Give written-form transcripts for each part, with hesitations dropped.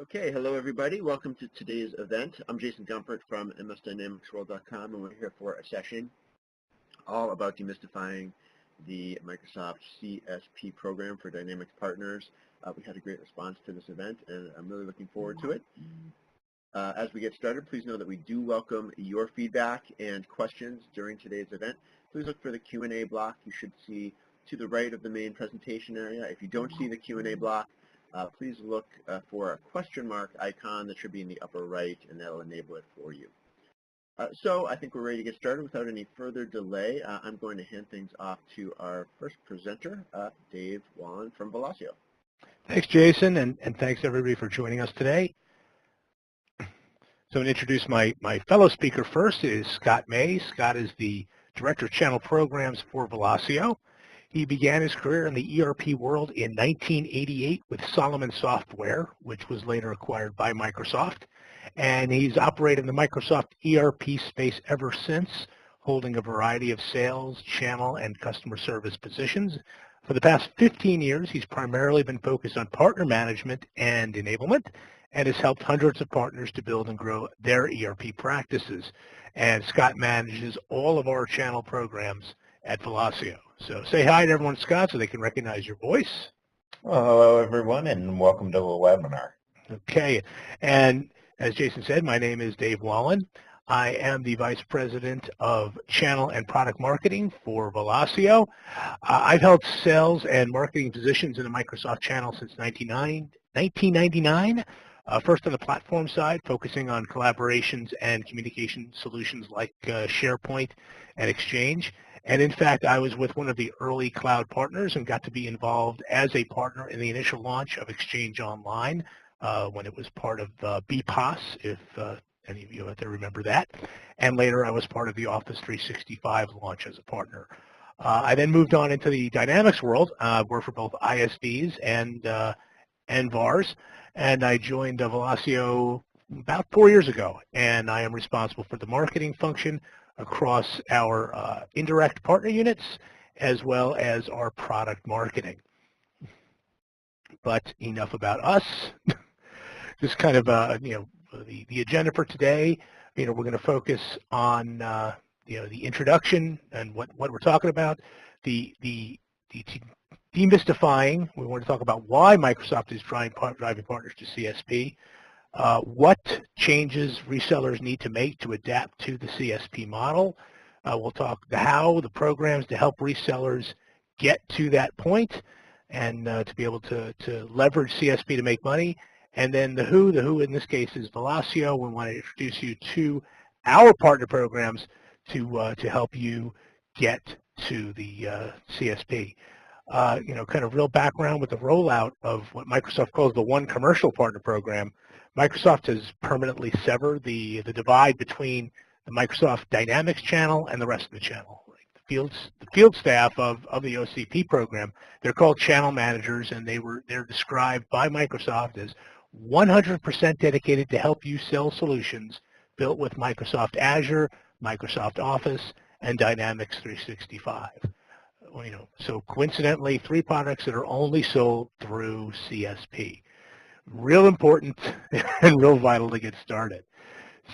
Okay, hello everybody. Welcome to today's event. I'm Jason Gumpert from msdynamicsworld.com, and we're here for a session all about demystifying the Microsoft CSP program for Dynamics partners. We had a great response to this event, and I'm really looking forward to it. As we get started, please know that we do welcome your feedback and questions during today's event. Please look for the Q&A block you should see to the right of the main presentation area. If you don't see the Q&A block, please look for a question mark icon that should be in the upper right, and that'll enable it for you. So I think we're ready to get started. Without any further delay, I'm going to hand things off to our first presenter, Dave Wallen from Velasio. Thanks, Jason, and thanks everybody for joining us today. So I'm going to introduce my fellow speaker first. It is Scott May. Scott is the Director of Channel Programs for Velasio. He began his career in the ERP world in 1988 with Solomon Software, which was later acquired by Microsoft. And he's operated in the Microsoft ERP space ever since, holding a variety of sales, channel, and customer service positions. For the past 15 years, he's primarily been focused on partner management and enablement, and has helped hundreds of partners to build and grow their ERP practices. And Scott manages all of our channel programs at Velasio. So say hi to everyone, Scott, so they can recognize your voice. Well, hello, everyone, and welcome to the webinar. Okay, and as Jason said, my name is Dave Wallen. I am the Vice President of Channel and Product Marketing for Velasio. I've held sales and marketing positions in the Microsoft channel since 1999. First on the platform side, focusing on collaborations and communication solutions like SharePoint and Exchange. And in fact, I was with one of the early cloud partners and got to be involved as a partner in the initial launch of Exchange Online when it was part of BPOS, if any of you out there remember that. And later I was part of the Office 365 launch as a partner. I then moved on into the Dynamics world, worked for both ISVs and VARs, and I joined Velasio about 4 years ago, and I am responsible for the marketing function across our indirect partner units as well as our product marketing. But enough about us. Just kind of the agenda for today. We're going to focus on the introduction and what we're talking about. The demystifying. We want to talk about why Microsoft is driving partners to CSP. What changes resellers need to make to adapt to the CSP model. We'll talk the how, the programs to help resellers get to that point and to be able to leverage CSP to make money. And then the who in this case is Velasio. We want to introduce you to our partner programs to help you get to the CSP. Kind of real background with the rollout of what Microsoft calls the One Commercial Partner Program. Microsoft has permanently severed the divide between the Microsoft Dynamics channel and the rest of the channel. The field staff of the OCP program, they're called channel managers, and they're described by Microsoft as 100% dedicated to help you sell solutions built with Microsoft Azure, Microsoft Office, and Dynamics 365. So coincidentally, 3 products that are only sold through CSP. Real important and real vital to get started.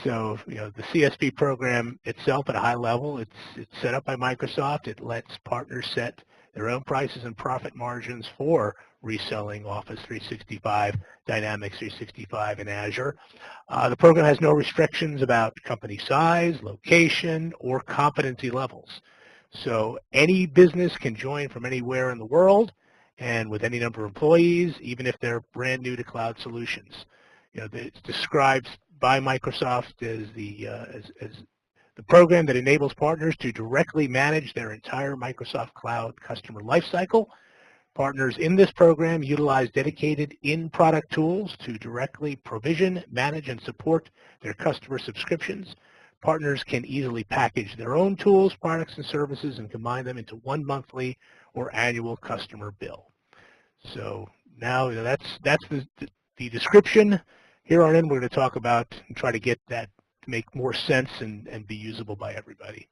So, the CSP program itself at a high level, it's set up by Microsoft. It lets partners set their own prices and profit margins for reselling Office 365, Dynamics 365, and Azure. The program has no restrictions about company size, location, or competency levels. So any business can join from anywhere in the world and with any number of employees, even if they're brand new to cloud solutions. It's described by Microsoft as the program that enables partners to directly manage their entire Microsoft Cloud customer lifecycle. Partners in this program utilize dedicated in-product tools to directly provision, manage, and support their customer subscriptions. Partners can easily package their own tools, products, and services and combine them into one monthly or annual customer bill. So now that's the description. Here on in, we're going to talk about and try to get that to make more sense and be usable by everybody.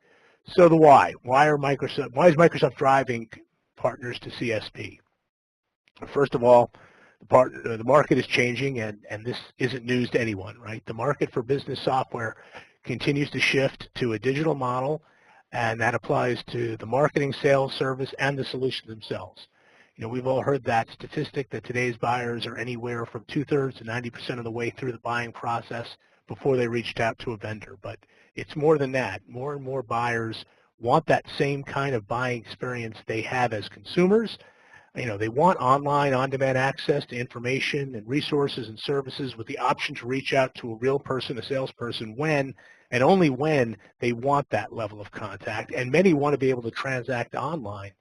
So the why. Why is Microsoft driving partners to CSP? First of all, The market is changing, and this isn't news to anyone, right? The market for business software continues to shift to a digital model, and that applies to the marketing, sales, service, and the solutions themselves. We've all heard that statistic that today's buyers are anywhere from 2/3 to 90% of the way through the buying process before they reached out to a vendor. But it's more than that. More and more buyers want that same kind of buying experience they have as consumers. They want online, on-demand access to information and resources and services with the option to reach out to a real person, a salesperson, when and only when they want that level of contact. And many want to be able to transact online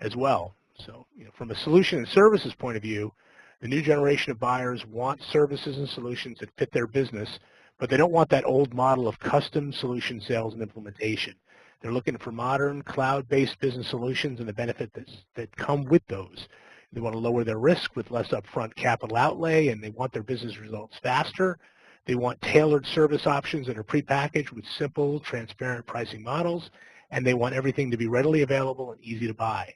as well. So, from a solution and services point of view, the new generation of buyers want services and solutions that fit their business, but they don't want that old model of custom solution sales and implementation. They're looking for modern, cloud-based business solutions and the benefits that come with those. They want to lower their risk with less upfront capital outlay, and they want their business results faster. They want tailored service options that are prepackaged with simple, transparent pricing models, and they want everything to be readily available and easy to buy.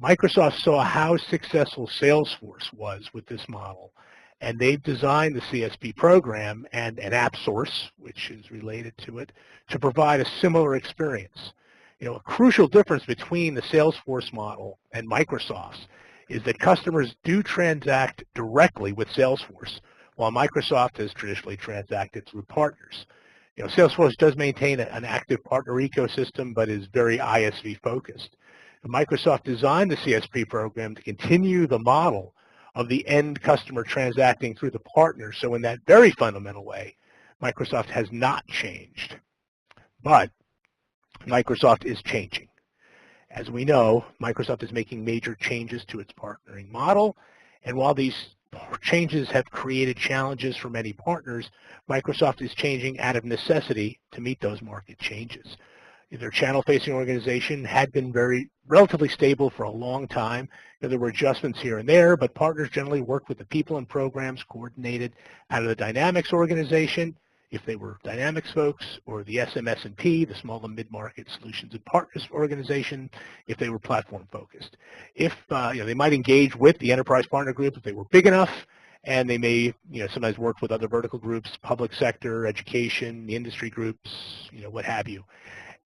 Microsoft saw how successful Salesforce was with this model, and they've designed the CSP program and an app source, which is related to it, to provide a similar experience. A crucial difference between the Salesforce model and Microsoft's is that customers do transact directly with Salesforce, while Microsoft has traditionally transacted through partners. Salesforce does maintain an active partner ecosystem, but is very ISV focused. Microsoft designed the CSP program to continue the model of the end customer transacting through the partner. So in that very fundamental way, Microsoft has not changed. But Microsoft is changing. As we know, Microsoft is making major changes to its partnering model. And while these changes have created challenges for many partners, Microsoft is changing out of necessity to meet those market changes. Their channel-facing organization had been relatively stable for a long time. There were adjustments here and there, but partners generally worked with the people and programs coordinated out of the Dynamics organization, if they were Dynamics folks, or the SMS&P, the small and mid-market solutions and partners organization, if they were platform-focused. If they might engage with the enterprise partner group if they were big enough, and they may sometimes work with other vertical groups, public sector, education, the industry groups, what have you.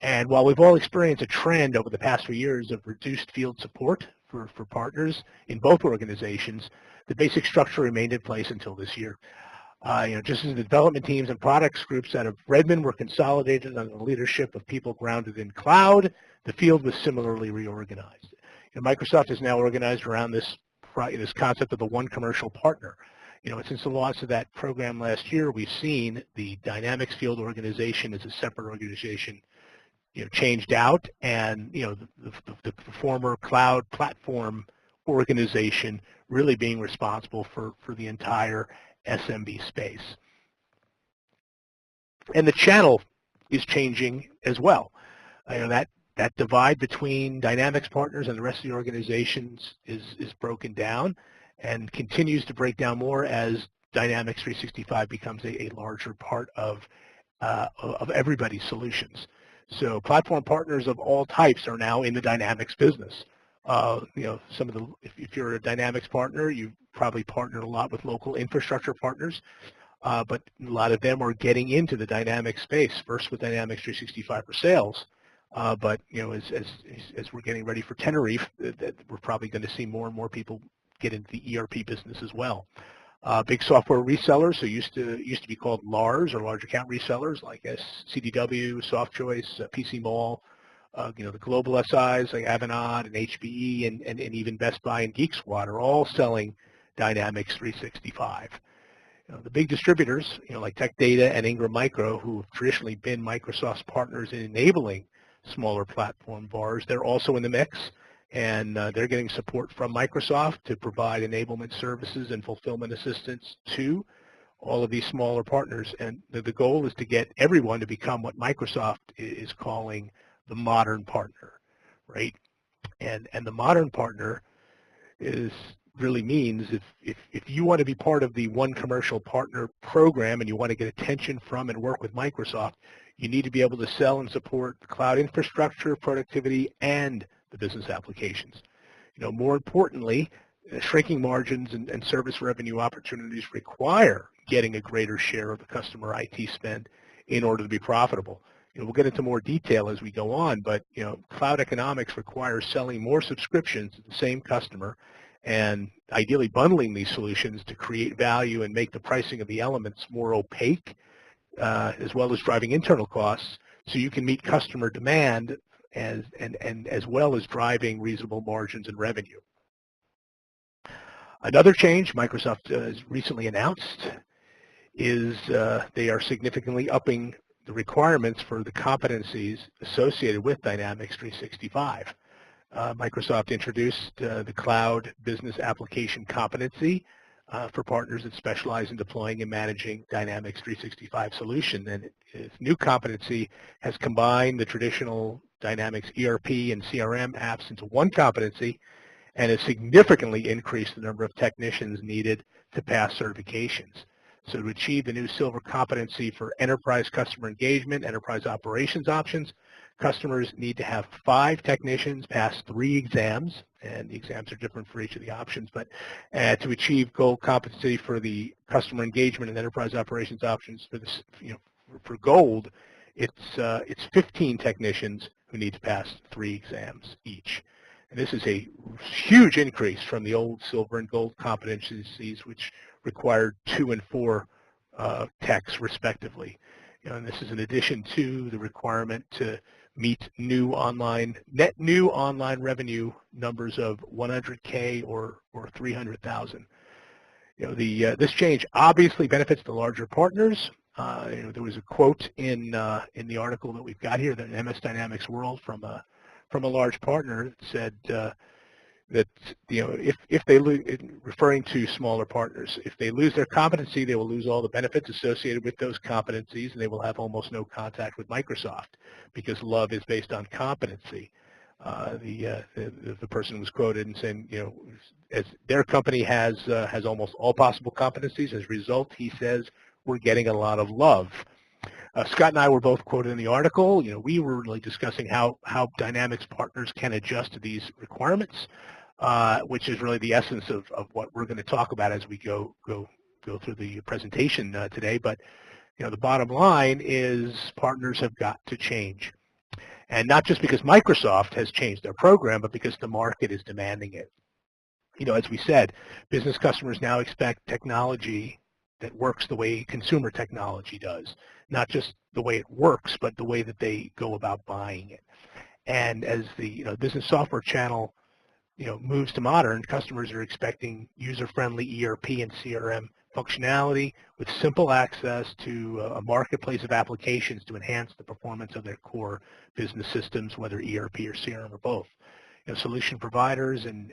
And while we've all experienced a trend over the past few years of reduced field support for partners in both organizations, the basic structure remained in place until this year. Just as the development teams and products groups out of Redmond were consolidated under the leadership of people grounded in cloud, the field was similarly reorganized. Microsoft is now organized around this concept of the one commercial partner. Since the launch of that program last year, we've seen the Dynamics field organization as a separate organization changed out, and the former cloud platform organization really being responsible for the entire SMB space. And the channel is changing as well. That divide between Dynamics partners and the rest of the organizations is broken down and continues to break down more as Dynamics 365 becomes a larger part of everybody's solutions. So platform partners of all types are now in the Dynamics business. If you're a Dynamics partner, you probably partnered a lot with local infrastructure partners, but a lot of them are getting into the Dynamics space, first with Dynamics 365 for sales, but as we're getting ready for Tenerife, we're probably going to see more and more people get into the ERP business as well. Big software resellers who used to be called LARs, or large account resellers, like CDW, SoftChoice, PC Mall, the global SIs like Avanade and HPE and even Best Buy and Geek Squad are all selling Dynamics 365. The big distributors, like Tech Data and Ingram Micro, who have traditionally been Microsoft's partners in enabling smaller platform VARs, they're also in the mix. And they're getting support from Microsoft to provide enablement services and fulfillment assistance to all of these smaller partners. And the goal is to get everyone to become what Microsoft is calling the modern partner, right? And the modern partner really means if you want to be part of the one commercial partner program and you want to get attention from and work with Microsoft, you need to be able to sell and support the cloud infrastructure, productivity, and the business applications. More importantly, Shrinking margins and service revenue opportunities require getting a greater share of the customer IT spend in order to be profitable. We'll get into more detail as we go on, but cloud economics requires selling more subscriptions to the same customer and ideally bundling these solutions to create value and make the pricing of the elements more opaque, as well as driving internal costs so you can meet customer demand and as well as driving reasonable margins and revenue. Another change Microsoft has recently announced is they are significantly upping the requirements for the competencies associated with Dynamics 365. Microsoft introduced the Cloud Business Application Competency for partners that specialize in deploying and managing Dynamics 365 solution. And its new competency has combined the traditional Dynamics ERP and CRM apps into one competency and has significantly increased the number of technicians needed to pass certifications. So to achieve the new silver competency for enterprise customer engagement, enterprise operations options, customers need to have 5 technicians pass 3 exams, and the exams are different for each of the options, but to achieve gold competency for the customer engagement and enterprise operations options for this, for gold, it's 15 technicians who need to pass 3 exams each. And this is a huge increase from the old silver and gold competencies, which required 2 and 4 techs respectively. And this is in addition to the requirement to meet net new online revenue numbers of 100K or 300,000. This change obviously benefits the larger partners. There was a quote in the article that we've got here, the MS Dynamics World, from a large partner that said that if they lose, referring to smaller partners, if they lose their competency, they will lose all the benefits associated with those competencies, and they will have almost no contact with Microsoft because love is based on competency. The person was quoted and saying, as their company has almost all possible competencies. As a result, he says, we're getting a lot of love. Scott and I were both quoted in the article. We were really discussing how Dynamics partners can adjust to these requirements, which is really the essence of what we're going to talk about as we go through the presentation today. But the bottom line is partners have got to change, and not just because Microsoft has changed their program, but because the market is demanding it. As we said, business customers now expect technology that works the way consumer technology does, not just the way it works, but the way that they go about buying it. And as the business software channel moves to modern, customers are expecting user-friendly ERP and CRM functionality with simple access to a marketplace of applications to enhance the performance of their core business systems, whether ERP or CRM or both. Solution providers and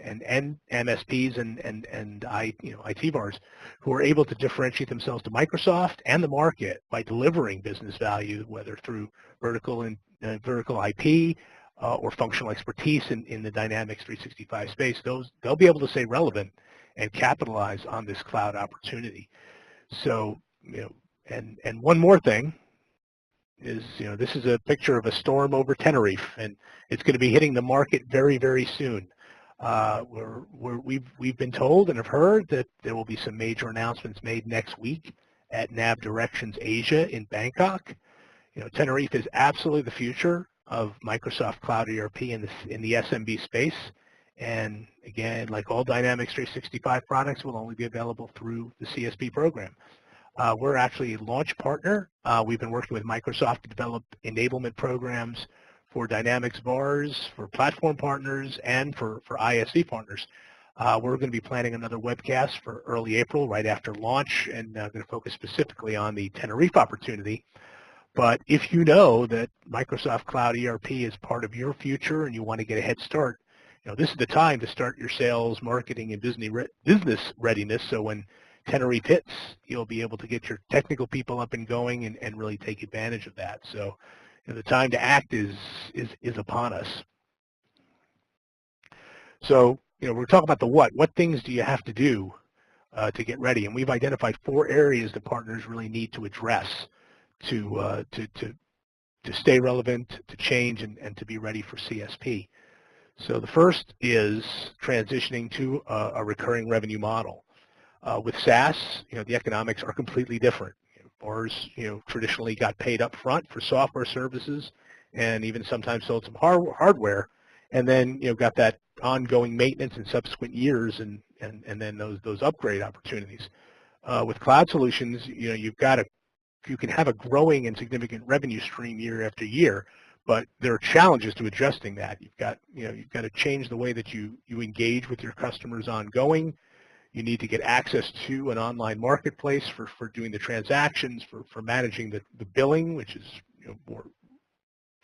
MSPs and IT VARs who are able to differentiate themselves to Microsoft and the market by delivering business value, whether through vertical IP or functional expertise in the Dynamics 365 space, they'll be able to stay relevant and capitalize on this cloud opportunity. So, and one more thing is, this is a picture of a storm over Tenerife, and it's going to be hitting the market very, very soon. We've been told and have heard that there will be some major announcements made next week at NAB Directions Asia in Bangkok. Tenerife is absolutely the future of Microsoft Cloud ERP in the SMB space. And again, like all Dynamics 365 products, will only be available through the CSP program. We're actually a launch partner. We've been working with Microsoft to develop enablement programs for Dynamics VARs, for platform partners, and for ISV partners. We're going to be planning another webcast for early April, right after launch, and going to focus specifically on the Tenerife opportunity. But if you know that Microsoft Cloud ERP is part of your future and you want to get a head start, this is the time to start your sales, marketing, and business readiness. So when Tenerife hits, you'll be able to get your technical people up and going and really take advantage of that. So the time to act is upon us. So we're talking about the what. What things do you have to do to get ready? And we've identified 4 areas that partners really need to address to stay relevant, to change, and to be ready for CSP. So the first is transitioning to a recurring revenue model. With SaaS, the economics are completely different. VARs, traditionally got paid up front for software services and even sometimes sold some hardware, and then, got that ongoing maintenance in subsequent years and then those upgrade opportunities. With cloud solutions, you can have a growing and significant revenue stream year after year, but there are challenges to adjusting that. You've got to change the way that you engage with your customers ongoing. You need to get access to an online marketplace for doing the transactions, for managing the billing, which is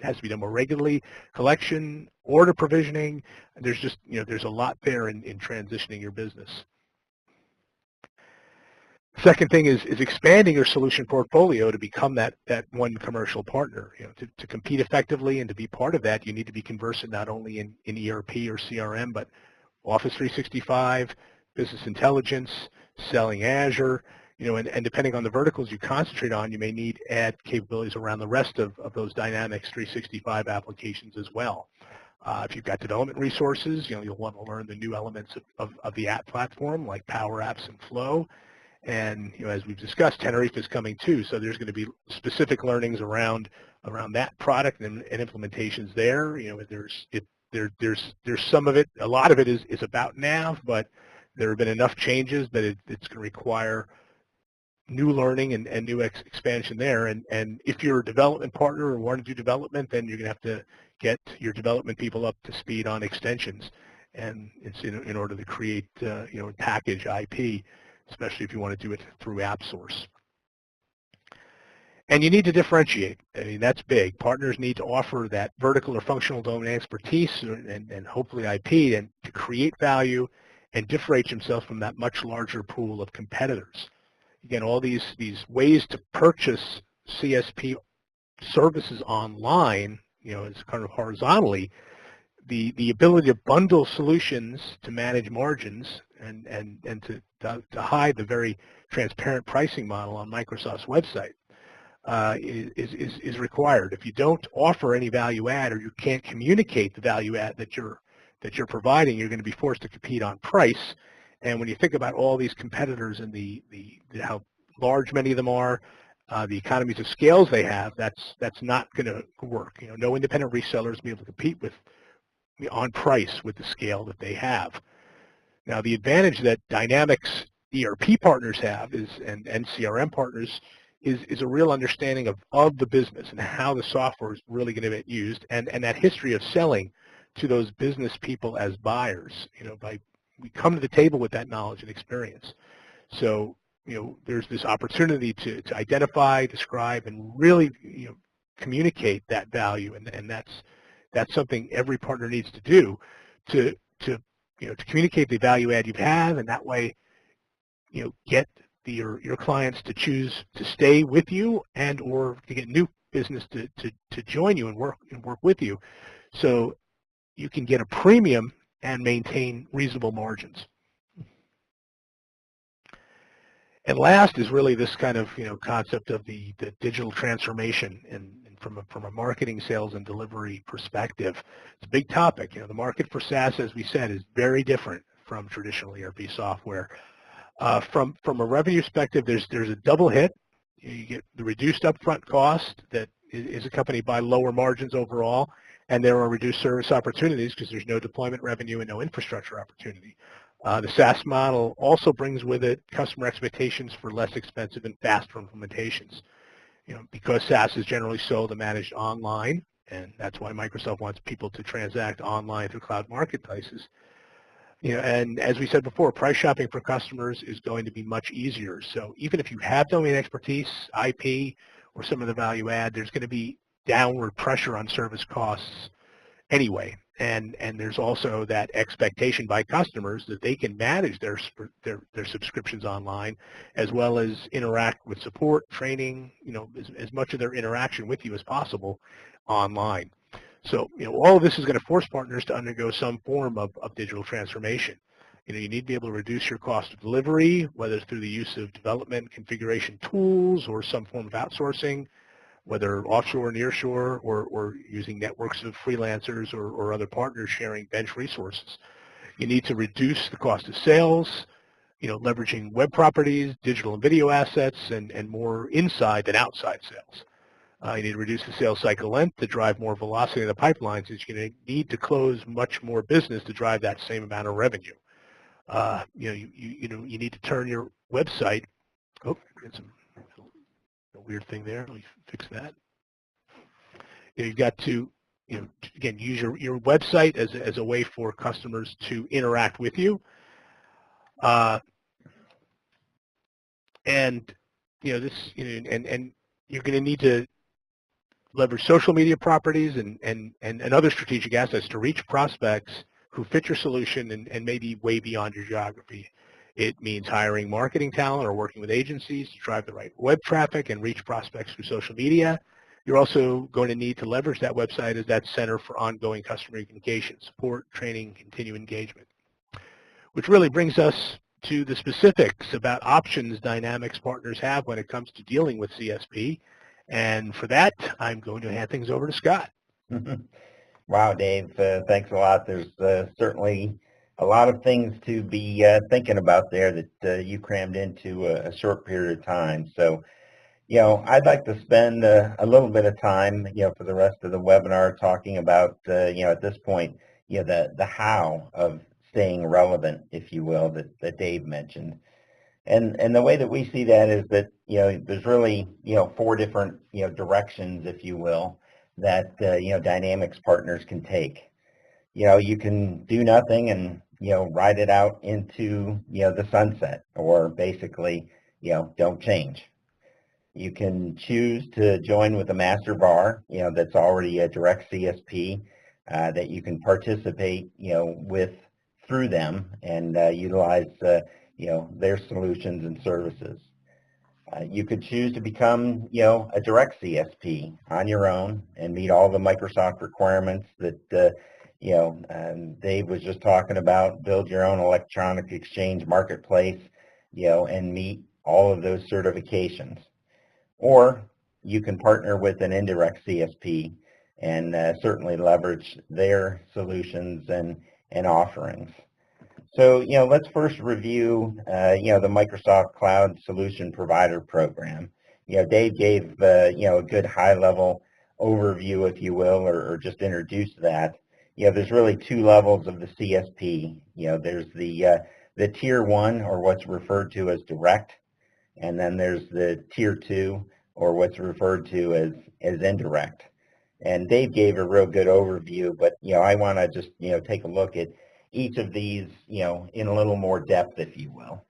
has to be done more regularly, collection, order provisioning. There's just there's a lot there in transitioning your business. Second thing is expanding your solution portfolio to become that one commercial partner. To compete effectively and to be part of that, you need to be conversant not only in ERP or CRM, but Office 365, business intelligence, selling Azure, and depending on the verticals you concentrate on, you may need to add capabilities around the rest of those Dynamics 365 applications as well. If you've got development resources, you'll want to learn the new elements of the app platform like Power Apps and Flow. And as we've discussed, Tenerife is coming too, so there's going to be specific learnings around that product and implementations there. There's some of it, a lot of it is about nav, but there have been enough changes that it's going to require new learning and new expansion there. And if you're a development partner or want to do development, then you're going to have to get your development people up to speed on extensions, and it's in order to create package IP, especially if you want to do it through AppSource. And you need to differentiate. I mean, that's big. Partners need to offer that vertical or functional domain expertise and hopefully IP and to create value and differentiate themselves from that much larger pool of competitors. Again, all these ways to purchase CSP services online, is kind of horizontally, the ability to bundle solutions to manage margins and to hide the very transparent pricing model on Microsoft's website is required. If you don't offer any value add or you can't communicate the value add that you're providing, you're going to be forced to compete on price. And when you think about all these competitors and how large many of them are, the economies of scales they have, that's not going to work. No independent resellers will be able to compete on price with the scale that they have. Now, the advantage that Dynamics ERP partners have and CRM partners is a real understanding of the business and how the software is really going to get used, and that history of selling to those business people as buyers. We come to the table with that knowledge and experience. So, there's this opportunity to identify, describe, and really, communicate that value, and that's something every partner needs to do to communicate the value add you have, and that way, get your clients to choose to stay with you and or to get new business to join you and work with you, so you can get a premium and maintain reasonable margins. And last is really this kind of concept of the digital transformation and from a marketing, sales, and delivery perspective. It's a big topic. The market for SaaS, as we said, is very different from traditional ERP software. From a revenue perspective, there's a double hit. You get the reduced upfront cost that is accompanied by lower margins overall, and there are reduced service opportunities because there's no deployment revenue and no infrastructure opportunity. The SaaS model also brings with it customer expectations for less expensive and faster implementations. Because SaaS is generally sold and managed online, and that's why Microsoft wants people to transact online through cloud marketplaces. And as we said before, price shopping for customers is going to be much easier. So even if you have domain expertise, IP, or some of the value add, there's going to be downward pressure on service costs anyway. And there's also that expectation by customers that they can manage their subscriptions online, as well as interact with support, training, as much of their interaction with you as possible online. So, all of this is going to force partners to undergo some form of digital transformation. You need to be able to reduce your cost of delivery, whether it's through the use of development configuration tools or some form of outsourcing. whether offshore, nearshore, or using networks of freelancers or other partners sharing bench resources. You need to reduce the cost of sales, leveraging web properties, digital and video assets, and more inside than outside sales. You need to reduce the sales cycle length to drive more velocity in the pipelines. You're going to need to close much more business to drive that same amount of revenue. You need to turn your website. Oh, there's a weird thing there. Let me fix that. You've got to, again, use your website as a way for customers to interact with you. And you're going to need to leverage social media properties and other strategic assets to reach prospects who fit your solution and maybe way beyond your geography. It means hiring marketing talent or working with agencies to drive the right web traffic and reach prospects through social media. You're also going to need to leverage that website as that center for ongoing customer communication, support, training, continued engagement. Which really brings us to the specifics about options Dynamics partners have when it comes to dealing with CSP. And for that, I'm going to hand things over to Scott. Wow, Dave, thanks a lot. There's certainly a lot of things to be thinking about there that you crammed into a short period of time. So, I'd like to spend a little bit of time, for the rest of the webinar talking about, at this point, the how of staying relevant, if you will, that Dave mentioned. And the way that we see that is that, there's really, 4 different, directions, if you will, that, Dynamics partners can take. You can do nothing and, ride it out into, the sunset, or basically, don't change. You can choose to join with a Master VAR, that's already a direct CSP that you can participate, with through them and utilize, their solutions and services. You could choose to become, a direct CSP on your own and meet all the Microsoft requirements that, Dave was just talking about, build your own electronic exchange marketplace, and meet all of those certifications. Or you can partner with an indirect CSP and certainly leverage their solutions and offerings. So, let's first review, the Microsoft Cloud Solution Provider Program. Dave gave, a good high-level overview, if you will, or just introduced that. There's really 2 levels of the CSP. There's the Tier 1, or what's referred to as direct, and then there's the Tier 2, or what's referred to as indirect. And Dave gave a real good overview, but, I want to just, take a look at each of these, in a little more depth, if you will.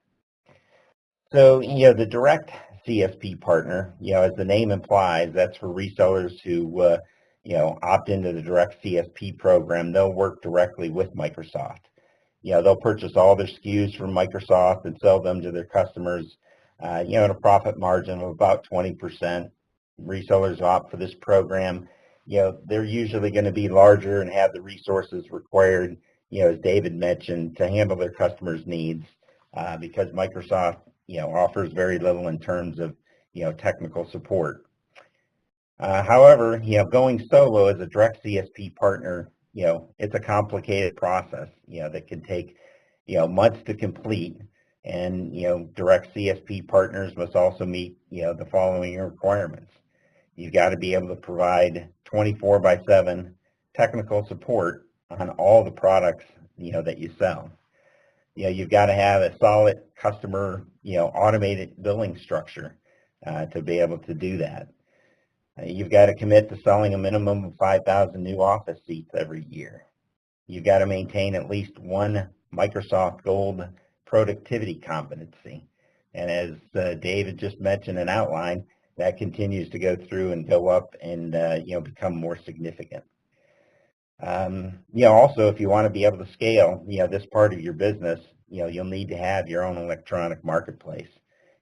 So, the direct CSP partner, as the name implies, that's for resellers who, opt into the direct CSP program. They'll work directly with Microsoft. They'll purchase all their SKUs from Microsoft and sell them to their customers, at a profit margin of about 20%. Resellers opt for this program. They're usually going to be larger and have the resources required, as David mentioned, to handle their customers' needs, because Microsoft, offers very little in terms of, technical support. However, going solo as a direct CSP partner, it's a complicated process, that can take, months to complete. And, direct CSP partners must also meet, the following requirements. You've got to be able to provide 24/7 technical support on all the products, that you sell. You've got to have a solid customer, automated billing structure to be able to do that. You've got to commit to selling a minimum of 5,000 new Office seats every year. You've got to maintain at least 1 Microsoft Gold productivity competency. And as David just mentioned and outlined, that continues to go through and go up and, become more significant. Also, if you want to be able to scale, this part of your business, you'll need to have your own electronic marketplace,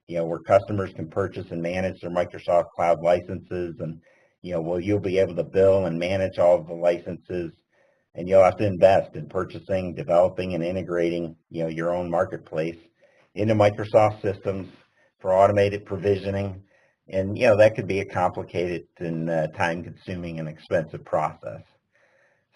where customers can purchase and manage their Microsoft Cloud licenses, and, you'll be able to bill and manage all of the licenses, and you'll have to invest in purchasing, developing, and integrating, your own marketplace into Microsoft systems for automated provisioning, And, that could be a complicated and time-consuming and expensive process.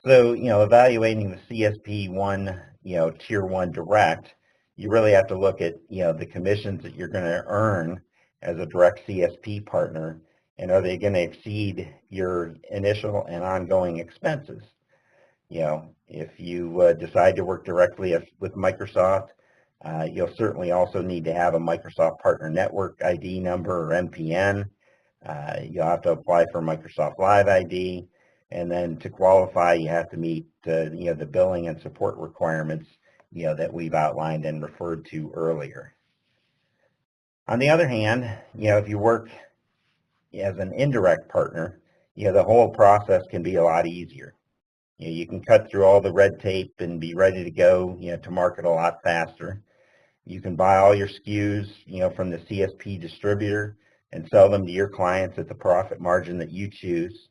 So, evaluating the CSP1, Tier 1 direct, you really have to look at, the commissions that you're going to earn as a direct CSP partner, and are they going to exceed your initial and ongoing expenses? If you decide to work directly with Microsoft, you'll certainly also need to have a Microsoft Partner Network ID number or MPN. You'll have to apply for Microsoft Live ID, and then to qualify, you have to meet the billing and support requirements that we've outlined and referred to earlier. On the other hand, if you work as an indirect partner, the whole process can be a lot easier. You can cut through all the red tape and be ready to go, to market a lot faster. You can buy all your SKUs, from the CSP distributor and sell them to your clients at the profit margin that you choose.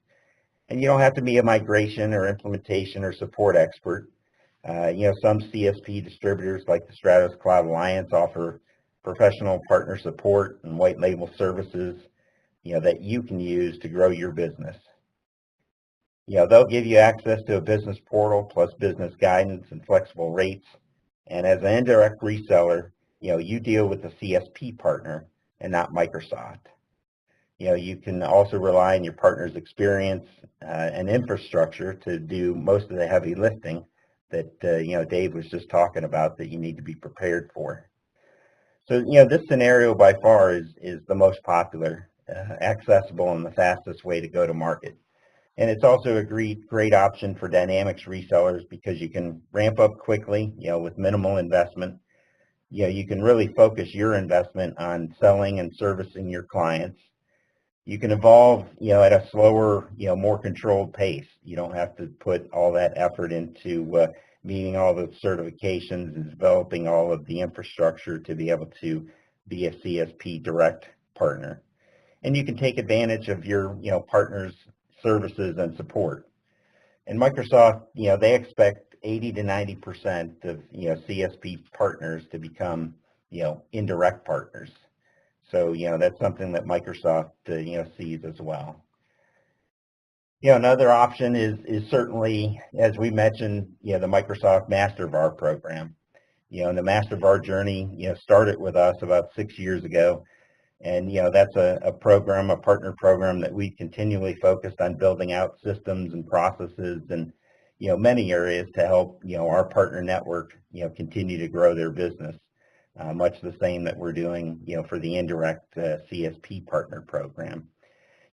And you don't have to be a migration or implementation or support expert. Some CSP distributors like the Stratos Cloud Alliance offer professional partner support and white label services, that you can use to grow your business. They'll give you access to a business portal plus business guidance and flexible rates. And as an indirect reseller, you deal with the CSP partner and not Microsoft. You can also rely on your partner's experience and infrastructure to do most of the heavy lifting that, Dave was just talking about that you need to be prepared for. So, this scenario by far is the most popular, accessible, and the fastest way to go to market. And it's also a great option for Dynamics resellers because you can ramp up quickly, with minimal investment. You can really focus your investment on selling and servicing your clients. You can evolve, at a slower, more controlled pace. You don't have to put all that effort into meeting all the certifications and developing all of the infrastructure to be able to be a CSP direct partner. And you can take advantage of your, partner's services and support. And Microsoft, they expect 80 to 90% of, CSP partners to become, indirect partners. So, that's something that Microsoft, sees as well. Another option is certainly, as we mentioned, the Microsoft Master VAR program. And the Master VAR journey, started with us about 6 years ago. And, that's a program, a partner program that we continually focused on building out systems and processes and, many areas to help, our partner network, continue to grow their business. Much the same that we're doing, for the indirect CSP partner program.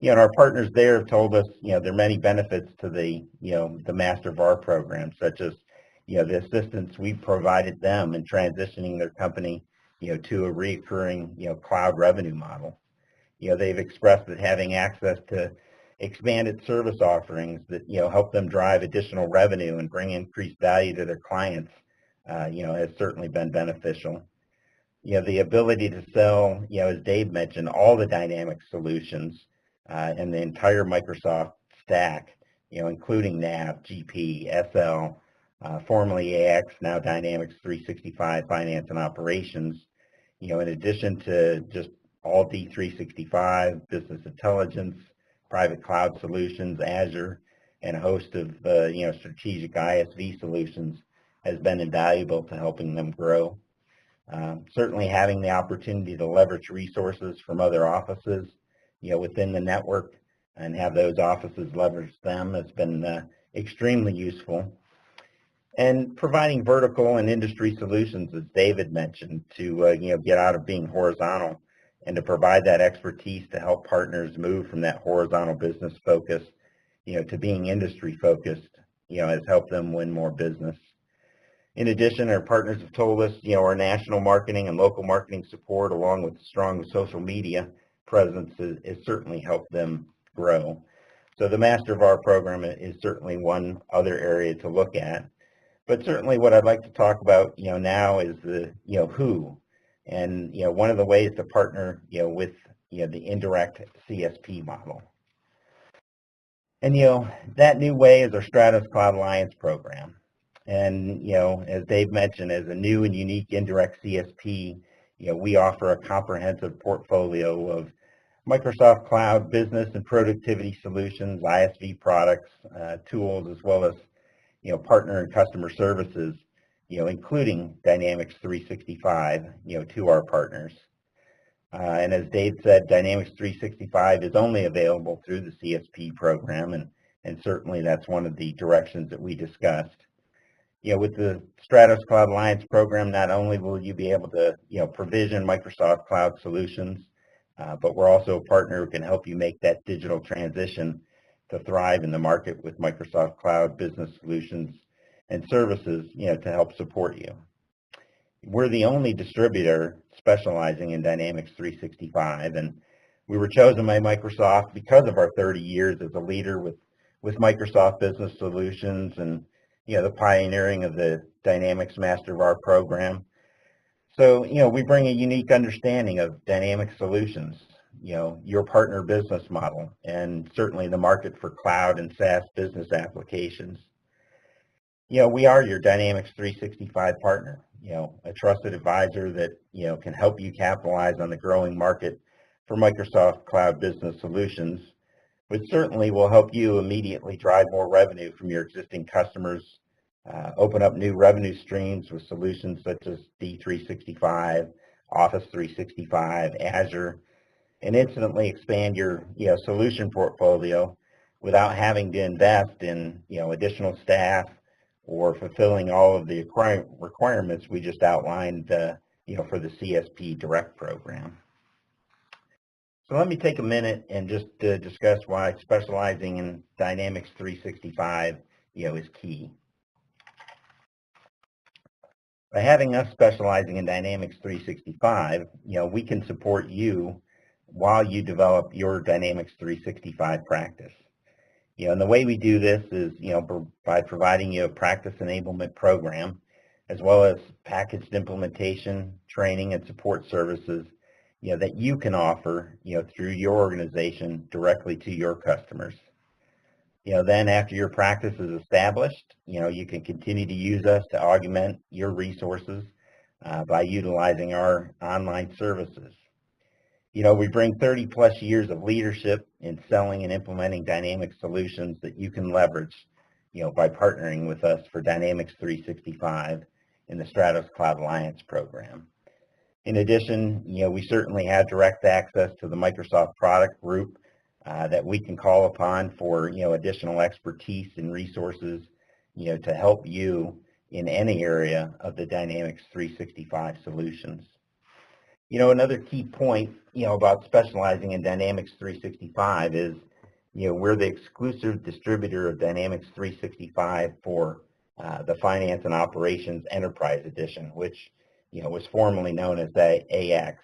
And our partners there have told us, there are many benefits to the Master VAR program, such as, the assistance we've provided them in transitioning their company, to a recurring, cloud revenue model. They've expressed that having access to expanded service offerings that, help them drive additional revenue and bring increased value to their clients, has certainly been beneficial. The ability to sell, as Dave mentioned, all the Dynamics solutions and the entire Microsoft stack, including NAV, GP, SL, formerly AX, now Dynamics 365 Finance and Operations, in addition to just all D365, business intelligence, private cloud solutions, Azure, and a host of, strategic ISV solutions has been invaluable to helping them grow. Certainly having the opportunity to leverage resources from other offices, within the network and have those offices leverage them has been extremely useful. And providing vertical and industry solutions, as David mentioned, to get out of being horizontal and to provide that expertise to help partners move from that horizontal business focus, to being industry focused, has helped them win more business. In addition, our partners have told us, our national marketing and local marketing support, along with strong social media presence, has certainly helped them grow. So the Master VAR program is certainly one other area to look at. But certainly what I'd like to talk about, now is the, who. And, one of the ways to partner, with, the indirect CSP model. And, that new way is our Stratos Cloud Alliance program. And, as Dave mentioned, as a new and unique indirect CSP, we offer a comprehensive portfolio of Microsoft Cloud Business and Productivity Solutions, ISV products, tools, as well as partner and customer services, including Dynamics 365, to our partners. And as Dave said, Dynamics 365 is only available through the CSP program, and certainly that's one of the directions that we discussed. With the Stratos Cloud Alliance program, not only will you be able to, provision Microsoft Cloud solutions, but we're also a partner who can help you make that digital transition to thrive in the market with Microsoft Cloud Business Solutions and services, to help support you. We're the only distributor specializing in Dynamics 365, and we were chosen by Microsoft because of our 30 years as a leader with Microsoft Business Solutions and the pioneering of the Dynamics Master VAR program. So, we bring a unique understanding of Dynamics solutions, your partner business model, and certainly the market for cloud and SaaS business applications. We are your Dynamics 365 partner, a trusted advisor that, can help you capitalize on the growing market for Microsoft Cloud Business Solutions, which certainly will help you immediately drive more revenue from your existing customers, open up new revenue streams with solutions such as D365, Office 365, Azure, and instantly expand your solution portfolio without having to invest in additional staff or fulfilling all of the requirements we just outlined for the CSP Direct program. So let me take a minute and just discuss why specializing in Dynamics 365 is key. By having us specializing in Dynamics 365, we can support you while you develop your Dynamics 365 practice. And the way we do this is, by providing you a practice enablement program, as well as packaged implementation, training, and support services, that you can offer, through your organization directly to your customers. Then after your practice is established, you can continue to use us to augment your resources by utilizing our online services. We bring 30 plus years of leadership in selling and implementing Dynamics solutions that you can leverage, by partnering with us for Dynamics 365 in the Stratos Cloud Alliance program. In addition, we certainly have direct access to the Microsoft product group that we can call upon for, additional expertise and resources, to help you in any area of the Dynamics 365 solutions. Another key point, about specializing in Dynamics 365 is, we're the exclusive distributor of Dynamics 365 for the Finance and Operations Enterprise Edition, which, was formerly known as the AX.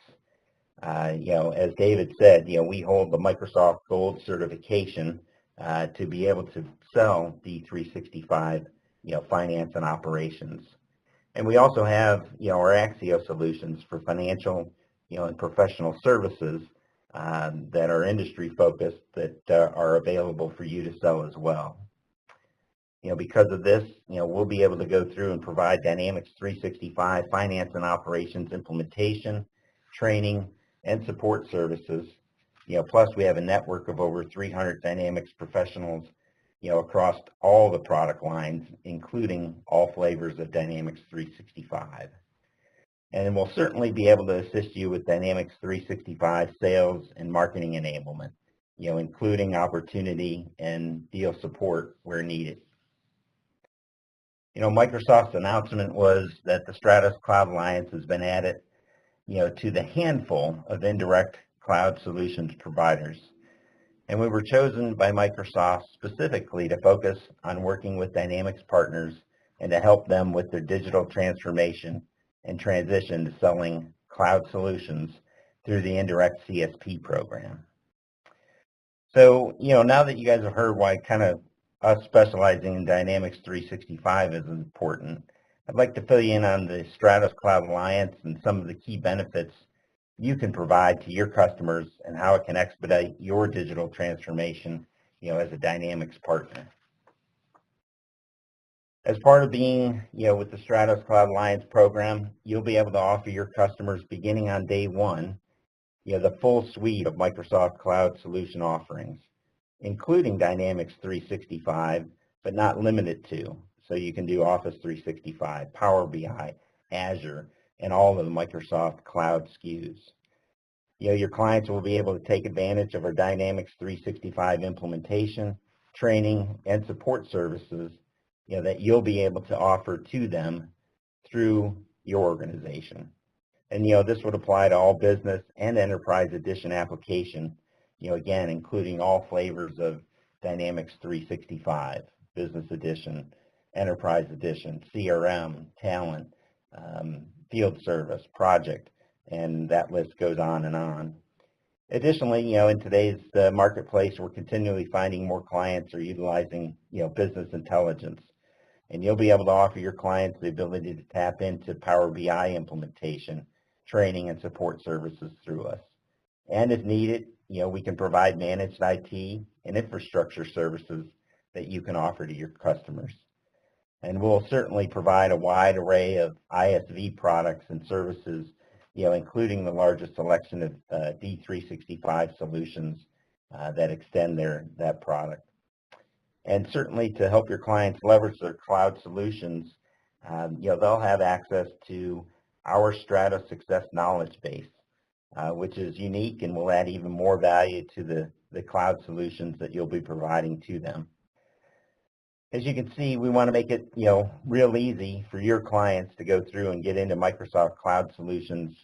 As David said, we hold the Microsoft Gold certification to be able to sell D365, finance and operations. And we also have, our Axio solutions for financial, and professional services that are industry focused that are available for you to sell as well. Because of this, we'll be able to go through and provide Dynamics 365 finance and operations implementation, training, and support services. Plus we have a network of over 300 Dynamics professionals, across all the product lines, including all flavors of Dynamics 365. And we'll certainly be able to assist you with Dynamics 365 sales and marketing enablement, including opportunity and deal support where needed. Microsoft's announcement was that the Stratos Cloud Alliance has been added, to the handful of indirect cloud solutions providers. And we were chosen by Microsoft specifically to focus on working with Dynamics partners and to help them with their digital transformation and transition to selling cloud solutions through the indirect CSP program. So, now that you guys have heard why kind of us specializing in Dynamics 365 is important, I'd like to fill you in on the Stratos Cloud Alliance and some of the key benefits you can provide to your customers and how it can expedite your digital transformation, as a Dynamics partner. As part of being, with the Stratos Cloud Alliance program, you'll be able to offer your customers beginning on day one, the full suite of Microsoft Cloud solution offerings, including Dynamics 365, but not limited to. So you can do Office 365, Power BI, Azure, and all of the Microsoft Cloud SKUs. Your clients will be able to take advantage of our Dynamics 365 implementation, training, and support services, that you'll be able to offer to them through your organization. And, this would apply to all business and enterprise edition application, again, including all flavors of Dynamics 365, business edition, enterprise edition, CRM, talent, field service, project, and that list goes on and on. Additionally, in today's marketplace, we're continually finding more clients are utilizing, business intelligence. And you'll be able to offer your clients the ability to tap into Power BI implementation, training, and support services through us. And if needed, we can provide managed IT and infrastructure services that you can offer to your customers. And we'll certainly provide a wide array of ISV products and services, including the largest selection of D365 solutions that extend that product. And certainly to help your clients leverage their cloud solutions, they'll have access to our Stratos Success knowledge base, which is unique and will add even more value to the cloud solutions that you'll be providing to them. As you can see, we want to make it, real easy for your clients to go through and get into Microsoft Cloud Solutions,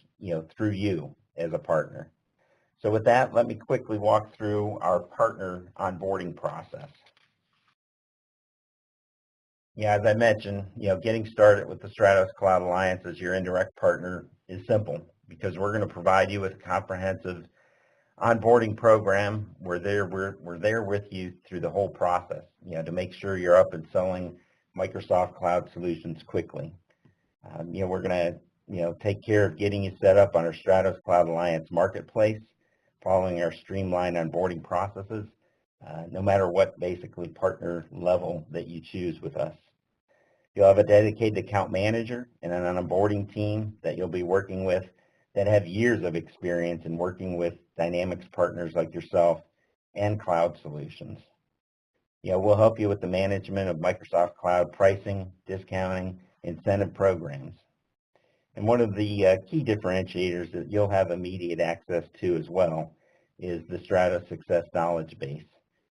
through you as a partner. So with that, let me quickly walk through our partner onboarding process. As I mentioned, getting started with the Stratos Cloud Alliance as your indirect partner is simple because we're going to provide you with a comprehensive onboarding program. We're there with you through the whole process, to make sure you're up and selling Microsoft Cloud Solutions quickly. We're going to, take care of getting you set up on our Stratos Cloud Alliance marketplace, following our streamlined onboarding processes, no matter what basically partner level that you choose with us. You'll have a dedicated account manager and an onboarding team that you'll be working with that have years of experience in working with Dynamics partners like yourself and cloud solutions. We'll help you with the management of Microsoft Cloud pricing, discounting, incentive programs. And one of the key differentiators that you'll have immediate access to as well is the Stratos Success knowledge base,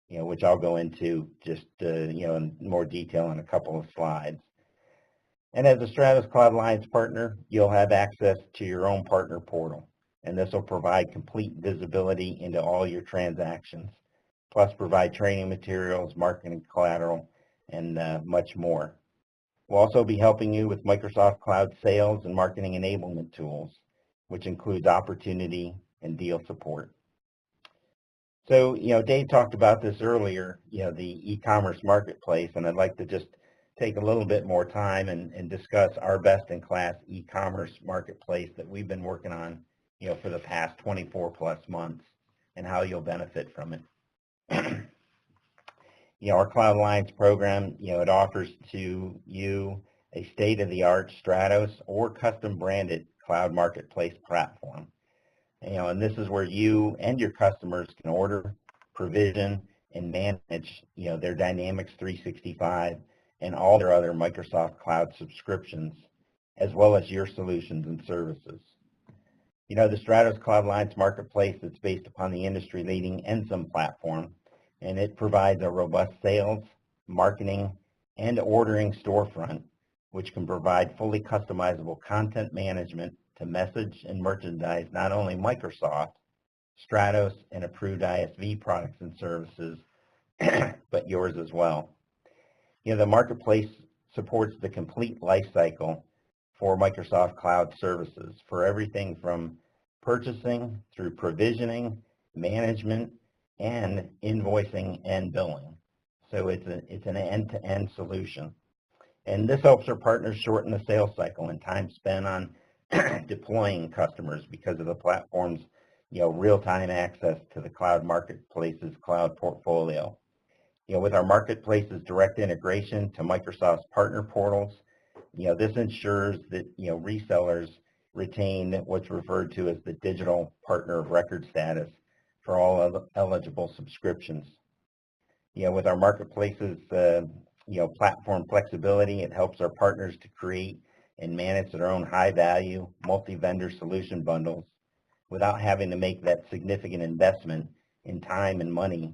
which I'll go into just, in more detail in a couple of slides. And as a Stratos Cloud Alliance partner, you'll have access to your own partner portal, and this will provide complete visibility into all your transactions, plus provide training materials, marketing collateral, and much more. We'll also be helping you with Microsoft Cloud sales and marketing enablement tools, which includes opportunity and deal support. So, Dave talked about this earlier, the e-commerce marketplace, and I'd like to just take a little bit more time and discuss our best-in-class e-commerce marketplace that we've been working on, for the past 24 plus months and how you'll benefit from it. Our Cloud Alliance program, it offers to you a state-of-the-art Stratos or custom-branded cloud marketplace platform. And this is where you and your customers can order, provision, and manage, their Dynamics 365 and all their other Microsoft Cloud subscriptions, as well as your solutions and services. The Stratos Cloud Alliance marketplace is based upon the industry-leading Ensum platform, and it provides a robust sales, marketing, and ordering storefront, which can provide fully customizable content management to message and merchandise not only Microsoft, Stratos, and approved ISV products and services, but yours as well. The marketplace supports the complete life cycle for Microsoft Cloud services for everything from purchasing through provisioning, management, and invoicing and billing. So it's an end-to-end solution. And this helps our partners shorten the sales cycle and time spent on deploying customers because of the platform's real-time access to the cloud marketplace's cloud portfolio. With our marketplace's direct integration to Microsoft's partner portals, this ensures that resellers retain what's referred to as the digital partner of record status for all eligible subscriptions. With our marketplace's platform flexibility, it helps our partners to create and manage their own high-value multi-vendor solution bundles without having to make that significant investment in time and money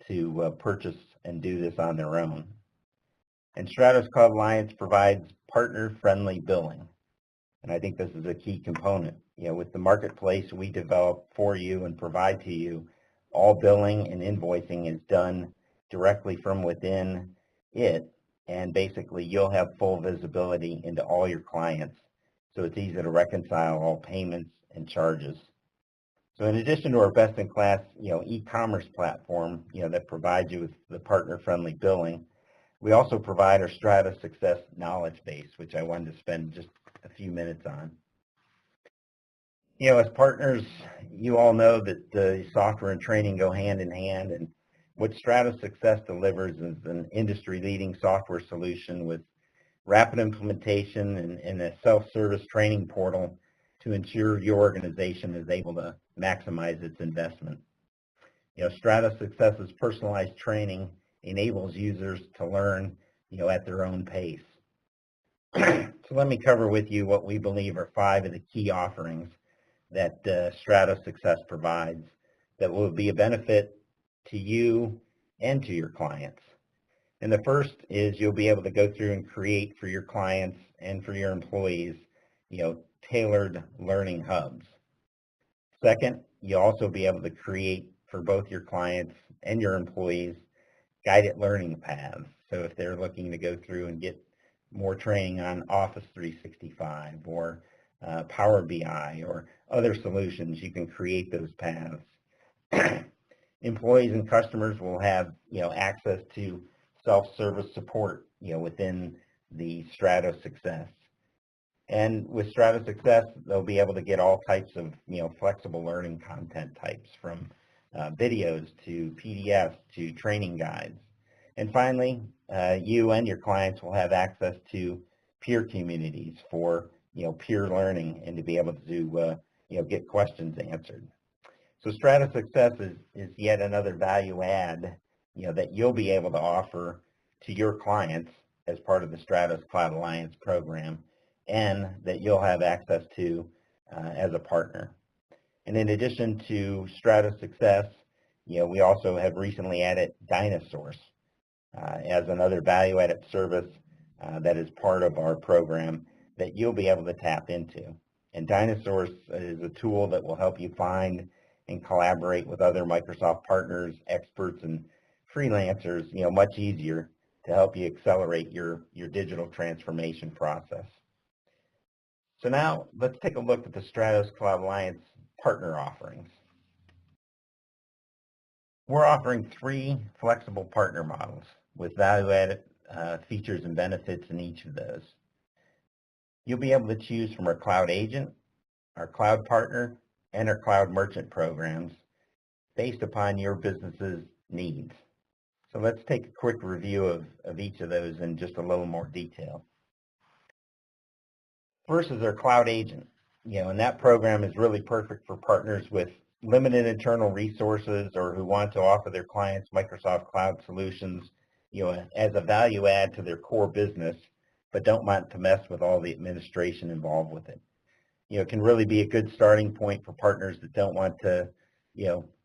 to purchase and do this on their own. And Stratos Cloud Alliance provides partner-friendly billing. And I think this is a key component. With the marketplace we develop for you and provide to you, all billing and invoicing is done directly from within it, and basically you'll have full visibility into all your clients, so it's easy to reconcile all payments and charges. So in addition to our best-in-class e-commerce platform that provides you with the partner-friendly billing, we also provide our Stratos Success knowledge base, which I wanted to spend just a few minutes on. As partners, you all know that the software and training go hand in hand, and what Stratos Success delivers is an industry-leading software solution with rapid implementation and a self-service training portal to ensure your organization is able to maximize its investment. Stratos Success's personalized training enables users to learn, at their own pace. So let me cover with you what we believe are 5 of the key offerings that Stratos Success provides that will be a benefit to you and to your clients. And the first is you'll be able to go through and create for your clients and for your employees, tailored learning hubs. Second, you'll also be able to create for both your clients and your employees guided learning paths. So if they're looking to go through and get more training on Office 365 or Power BI or other solutions, you can create those paths. Employees and customers will have access to self-service support within the Stratos Success. And with Stratos Success, they'll be able to get all types of flexible learning content types, from videos to PDFs to training guides. And finally, you and your clients will have access to peer communities for peer learning and to be able to get questions answered. So Stratos Success is yet another value add that you'll be able to offer to your clients as part of the Stratos Cloud Alliance program, and that you'll have access to as a partner. And in addition to Stratos Success, we also have recently added Dynasource as another value-added service that is part of our program that you'll be able to tap into. And Dynasource is a tool that will help you find and collaborate with other Microsoft partners, experts, and freelancers, much easier to help you accelerate your digital transformation process. So now let's take a look at the Stratos Cloud Alliance partner offerings. We're offering 3 flexible partner models with value-added features and benefits in each of those. You'll be able to choose from our Cloud Agent, our Cloud Partner, and our Cloud Merchant programs based upon your business's needs. So let's take a quick review of each of those in just a little more detail. First is our Cloud Agent, and that program is really perfect for partners with limited internal resources or who want to offer their clients Microsoft Cloud solutions, as a value add to their core business, but don't want to mess with all the administration involved with it. It can really be a good starting point for partners that don't want to,